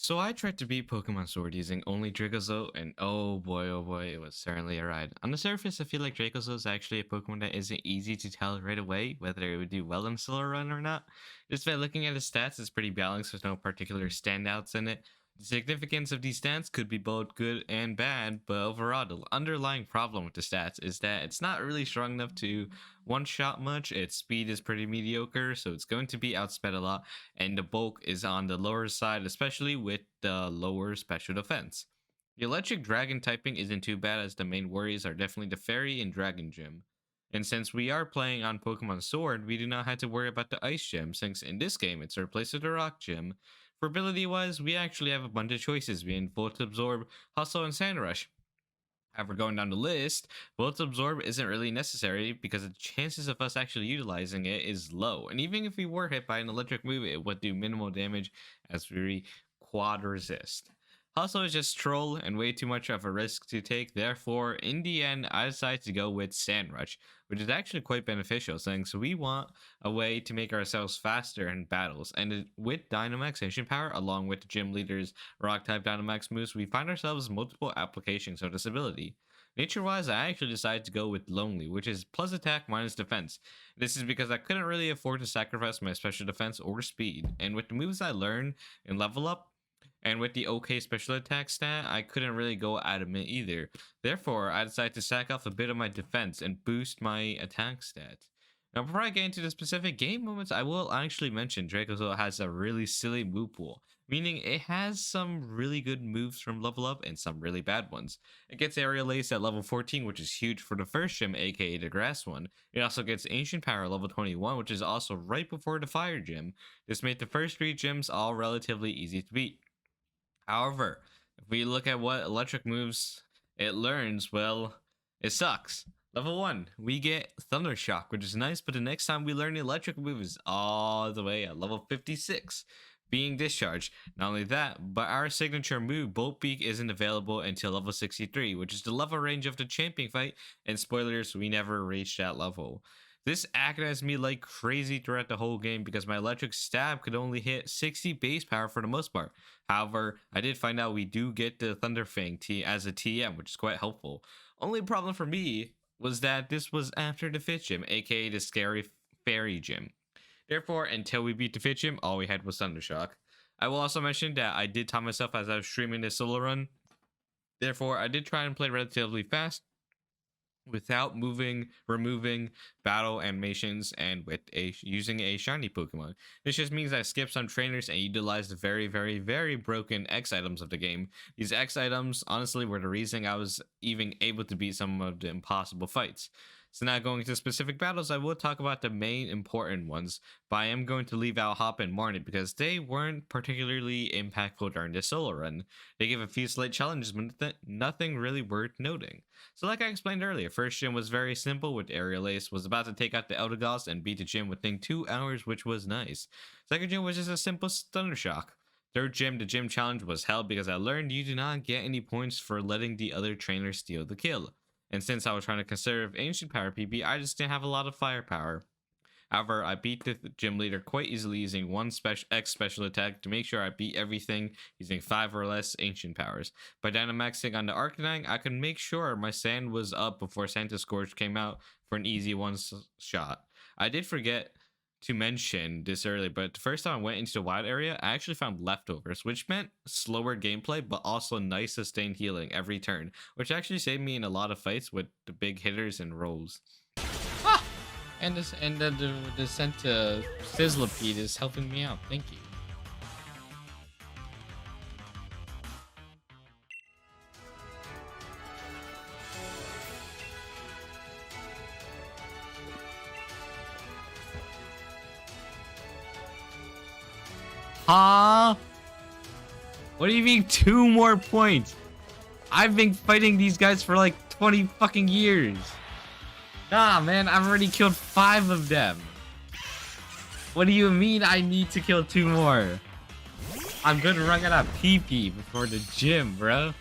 So I tried to beat Pokemon Sword using only Dracozolt, and oh boy, it was certainly a ride. On the surface, I feel like Dracozolt is actually a Pokemon that isn't easy to tell right away whether it would do well in solo run or not. Just by looking at its stats, it's pretty balanced with no particular standouts in it. The significance of these stats could be both good and bad, but overall, the underlying problem with the stats is that it's not really strong enough to one-shot much. Its speed is pretty mediocre, so it's going to be outsped a lot, and the bulk is on the lower side, especially with the lower special defense. The electric dragon typing isn't too bad, as the main worries are definitely the fairy and dragon gym. And since we are playing on Pokemon Sword, we do not have to worry about the ice gym, since in this game it's replaced with the rock gym. For ability wise, we actually have a bunch of choices being Volt Absorb, Hustle, and Sand Rush. However, going down the list, Volt Absorb isn't really necessary because the chances of us actually utilizing it is low. And even if we were hit by an electric move, it would do minimal damage as we quad resist. Hustle is just troll and way too much of a risk to take. Therefore, in the end, I decided to go with Sand Rush, which is actually quite beneficial since we want a way to make ourselves faster in battles. And with Dynamax Ancient Power, along with the gym leader's Rock type Dynamax moves, we find ourselves multiple applications of this ability. Nature wise, I actually decided to go with Lonely, which is plus attack minus defense. This is because I couldn't really afford to sacrifice my special defense or speed, and with the moves I learned in level up, and with the OK special attack stat, I couldn't really go adamant either. Therefore, I decided to sack off a bit of my defense and boost my attack stat. Now, before I get into the specific game moments, I will actually mention Dracozolt has a really silly move pool, meaning it has some really good moves from level up and some really bad ones. It gets Aerial Ace at level 14, which is huge for the first gym, aka the grass one. It also gets Ancient Power level 21, which is also right before the fire gym. This made the first three gyms all relatively easy to beat. However, if we look at what electric moves it learns, well, it sucks. Level 1, we get Thunder Shock, which is nice, but the next time we learn the electric move is all the way at level 56, being Discharge. Not only that, but our signature move, Bolt Beak, isn't available until level 63, which is the level range of the champion fight, and spoilers, we never reached that level. This agonized me like crazy throughout the whole game because my electric stab could only hit 60 base power for the most part. However, I did find out we do get the Thunder Fang T as a TM, which is quite helpful. Only problem for me was that this was after the Fit Gym, aka the Scary Fairy Gym. Therefore, until we beat the Fit Gym, all we had was Thunder Shock. I will also mention that I did time myself as I was streaming this solo run. Therefore, I did try and play relatively fast without removing battle animations, and with using a shiny Pokemon. This just means I skipped some trainers and utilized the very broken X items of the game. These X items honestly were the reason I was even able to beat some of the impossible fights. So now going to specific battles, I will talk about the main important ones, but I am going to leave out Hop and Marnet because they weren't particularly impactful during this solo run. They gave a few slight challenges, but nothing really worth noting. So like I explained earlier, first gym was very simple with Aerial Ace, was about to take out the Eldegoss and beat the gym within 2 hours, which was nice. Second gym was just a simple Thunder Shock. Third gym, the gym challenge was hell because I learned you do not get any points for letting the other trainer steal the kill. And since I was trying to conserve Ancient Power PP, I just didn't have a lot of firepower. However, I beat the gym leader quite easily using one X special attack to make sure I beat everything using 5 or less Ancient Powers. By Dynamaxing on the Arcanine, I could make sure my Sand was up before Santa Scourge came out for an easy one-shot. I did forget to mention this earlier, but the first time I went into the wild area, I actually found leftovers, which meant slower gameplay, but also nice sustained healing every turn, which actually saved me in a lot of fights with the big hitters and rolls. Ah! And the scent Sizzlipede is helping me out. Thank you. Huh? What do you mean 2 more points? I've been fighting these guys for like 20 fucking years. Nah, man, I've already killed 5 of them. What do you mean I need to kill 2 more? I'm gonna run out of PP before the gym, bro.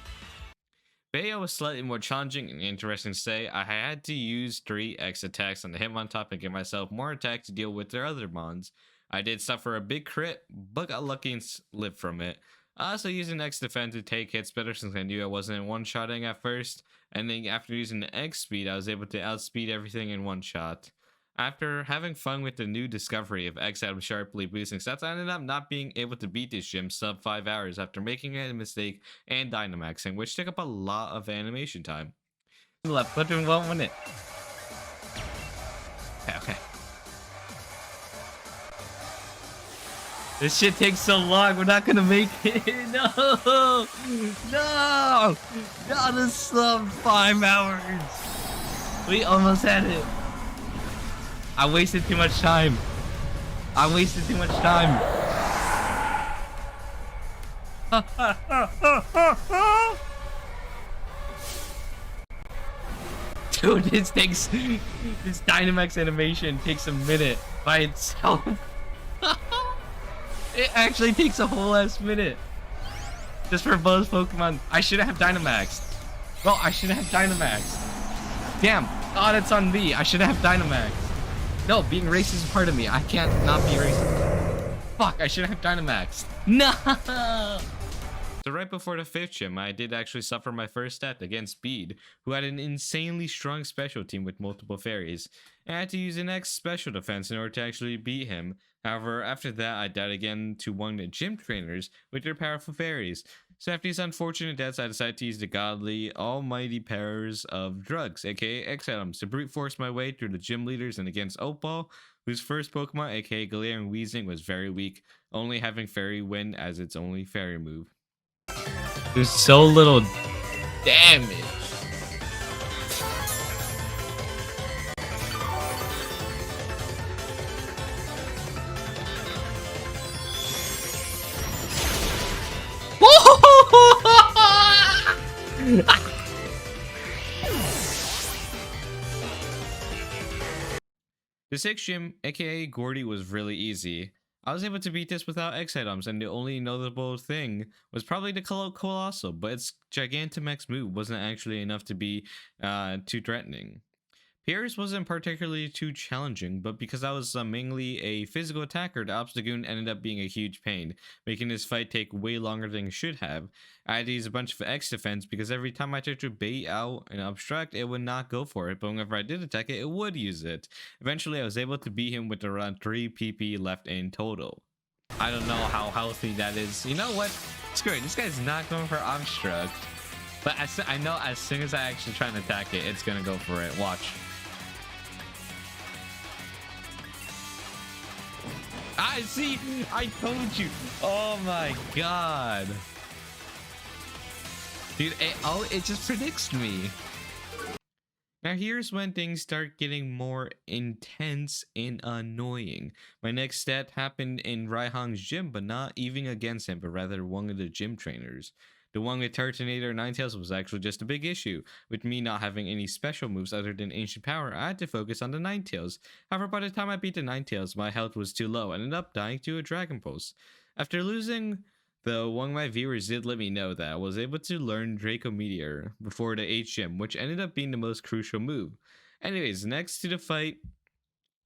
Bayo was slightly more challenging and interesting to say. I had to use 3 X attacks on the Hitmontop and give myself more attack to deal with their other mons. I did suffer a big crit, but got lucky and lived from it. I also used an X defense to take hits better since I knew I wasn't one-shotting at first, and then after using the X speed, I was able to outspeed everything in one shot. After having fun with the new discovery of X out of sharply boosting stats, I ended up not being able to beat this gym sub 5 hours after making a mistake and Dynamaxing, which took up a lot of animation time. Left, put in 1 minute. Okay. This shit takes so long, we're not gonna make it. No! No! Not a sub 5 hours! We almost had it. I wasted too much time. I wasted too much time. Dude, this Dynamax animation takes a minute by itself. It actually takes a whole ass minute. Just for both Pokemon. I should have Dynamaxed. Well, I should have Dynamaxed. Damn. Oh, that's on me. I should have Dynamaxed. No, being racist is part of me. I can't not be racist. Fuck, I should have Dynamaxed. No! So right before the 5th gym, I did actually suffer my first death against Speed, who had an insanely strong special team with multiple fairies. I had to use an X special defense in order to actually beat him. However, after that, I died again to one of the gym trainers with their powerful fairies. So after these unfortunate deaths, I decided to use the godly, almighty powers of drugs, aka X items, to brute force my way through the gym leaders and against Opal, whose first Pokemon, aka Galarian Weezing, was very weak, only having Fairy Wind as its only fairy move. There's so little damage. The 6th gym, aka Gordy, was really easy. I was able to beat this without X items, and the only notable thing was probably the Colossal, but its Gigantamax move wasn't actually enough to be too threatening. Pierce wasn't particularly too challenging, but because I was mainly a physical attacker, the Obstagoon ended up being a huge pain, making this fight take way longer than it should have. I had to use a bunch of X defense because every time I tried to bait out and obstruct, it would not go for it, but whenever I did attack it, it would use it. Eventually, I was able to beat him with around 3 PP left in total. I don't know how healthy that is. You know what? Screw it, this guy's not going for obstruct. But I know as soon as I actually try and attack it, it's gonna go for it. Watch. I see. I told you. Oh my god, dude! It just predicts me. Now here's when things start getting more intense and annoying. My next stat happened in Raihang's gym, but not even against him, but rather one of the gym trainers. The one with Turtonator and Ninetales was actually just a big issue. With me not having any special moves other than Ancient Power, I had to focus on the Ninetales. However, by the time I beat the Ninetales, my health was too low and ended up dying to a Dragon Pulse. After losing, though, one of my viewers did let me know that I was able to learn Draco Meteor before the 8th gym, which ended up being the most crucial move. Anyways, next to the fight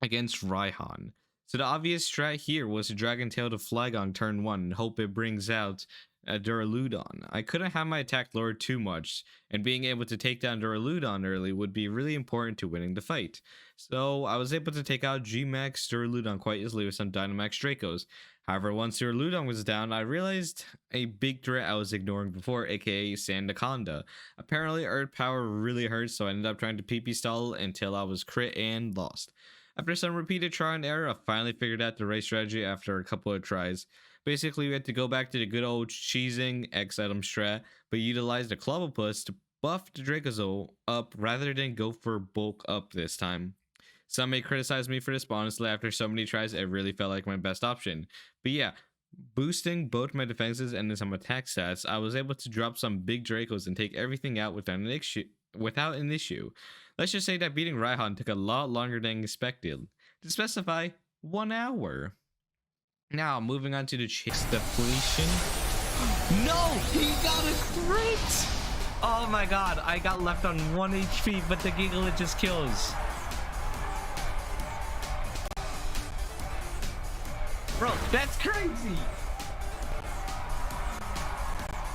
against Raihan. So the obvious strat here was to Dragon Tail to Flygon turn 1 and hope it brings out Duraludon. I couldn't have my attack lowered too much, and being able to take down Duraludon early would be really important to winning the fight. So I was able to take out G-Max Duraludon quite easily with some Dynamax Dracos. However, once Duraludon was down, I realized a big threat I was ignoring before, aka Sandaconda. Apparently Earth Power really hurts, so I ended up trying to PP stall until I was crit and lost. After some repeated trial and error, I finally figured out the right strategy after a couple of tries. Basically, we had to go back to the good old cheesing X item strat, but utilize the Clobbopus to buff the Dracozolt up rather than go for bulk up this time. Some may criticize me for this, but honestly, after so many tries, it really felt like my best option. But yeah, boosting both my defenses and then some attack stats, I was able to drop some big Dracos and take everything out without an issue. Let's just say that beating Raihan took a lot longer than expected. To specify, 1 hour. Now, moving on to the chase depletion. No! He got a crit! Oh my god, I got left on 1 HP, but the Gigalith just kills. Bro, that's crazy!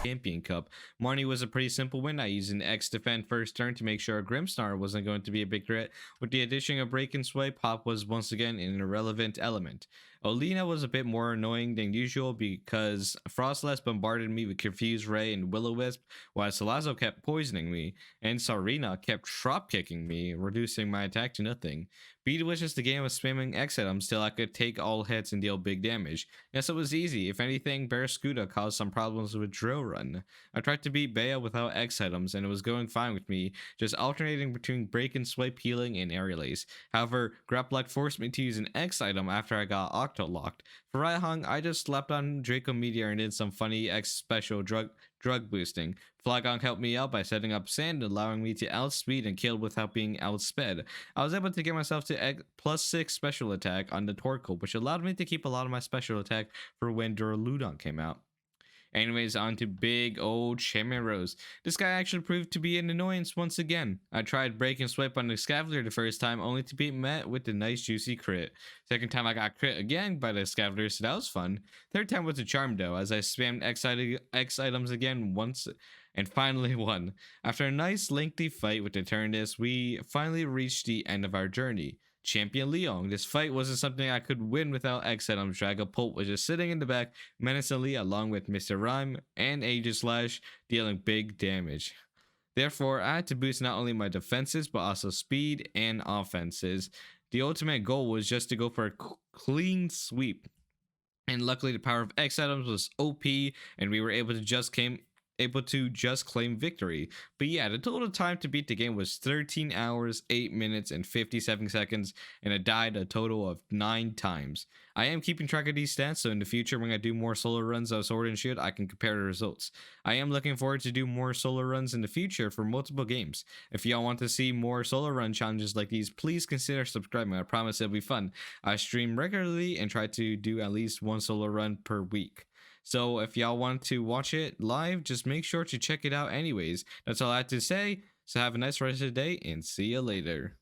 Champion Cup. Marnie was a pretty simple win. I used an X defend first turn to make sure Grimstar wasn't going to be a big threat. With the addition of Break and Sway, Pop was once again an irrelevant element. Olina was a bit more annoying than usual because Frostless bombarded me with Confused Ray and Will-O-Wisp, while Salazo kept poisoning me, and Sarina kept drop kicking me, reducing my attack to nothing. Beat was just a game of spamming X items till I could take all hits and deal big damage. Yes, it was easy. If anything, Barraskewda caused some problems with Drill Run. I tried to beat Bea without X items, and it was going fine with me, just alternating between Break and Swipe healing and Aerial Ace. However, Graplock forced me to use an X item after I got Octo locked. For Raihong, I just slapped on Draco Meteor and did some funny X special drug boosting. Flagon helped me out by setting up Sand, allowing me to outspeed and kill without being outsped. I was able to get myself to +6 special attack on the Torkoal, which allowed me to keep a lot of my special attack for when Duraludon came out. Anyways, on to big old Shaman Rose. This guy actually proved to be an annoyance once again. I tried break and swipe on the Scavalier the first time, only to be met with the nice juicy crit. Second time I got crit again by the Scavalier, so that was fun. Third time was a charm though, as I spammed X items again once and finally won. After a nice lengthy fight with Eternatus, we finally reached the end of our journey. Champion Leon. This fight wasn't something I could win without X items. Dragapult was just sitting in the back menacingly along with Mr. Rhyme and Aegislash, dealing big damage. Therefore, I had to boost not only my defenses but also speed and offenses. The ultimate goal was just to go for a clean sweep. And luckily the power of X items was OP and we were able to just claim victory. But yeah, the total time to beat the game was 13 hours, 8 minutes, and 57 seconds, and I died a total of 9 times. I am keeping track of these stats, so in the future when I do more solo runs of Sword and Shield, I can compare the results. I am looking forward to do more solo runs in the future for multiple games. If y'all want to see more solo run challenges like these, please consider subscribing. I promise it'll be fun. I stream regularly and try to do at least one solo run per week. So if y'all want to watch it live, just make sure to check it out anyways. That's all I have to say. So have a nice rest of the day and see you later.